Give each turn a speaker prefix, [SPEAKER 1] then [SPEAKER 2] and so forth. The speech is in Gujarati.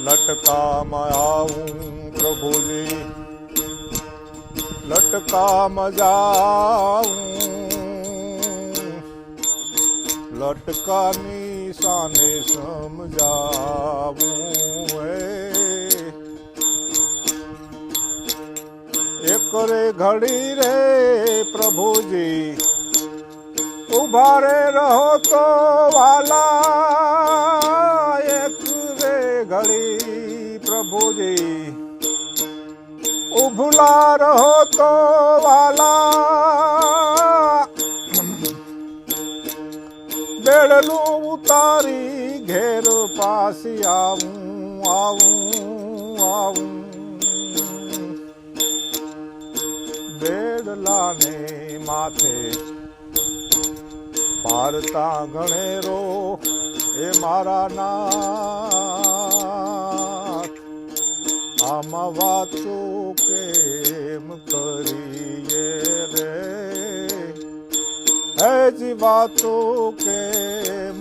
[SPEAKER 1] લટકામાં આવું પ્રભુજી, લટકામાં જાઉં, લટકાની સાને સમજાવું. એક રે ઘડી રે પ્રભુજી, ઉભા રે રહો તો વાલા. એક રે ઘડી પ્રભુજી, ઉભલા રહો તો વાલા. બેડલું ઉતારી ઘેર પાછી આવું, આવું. બેડલાને માથે ભારતા ગણેરો એ મારા નાથ. આમાં વાતો કેમ કરીએ રે, હેજી વાતો કેમ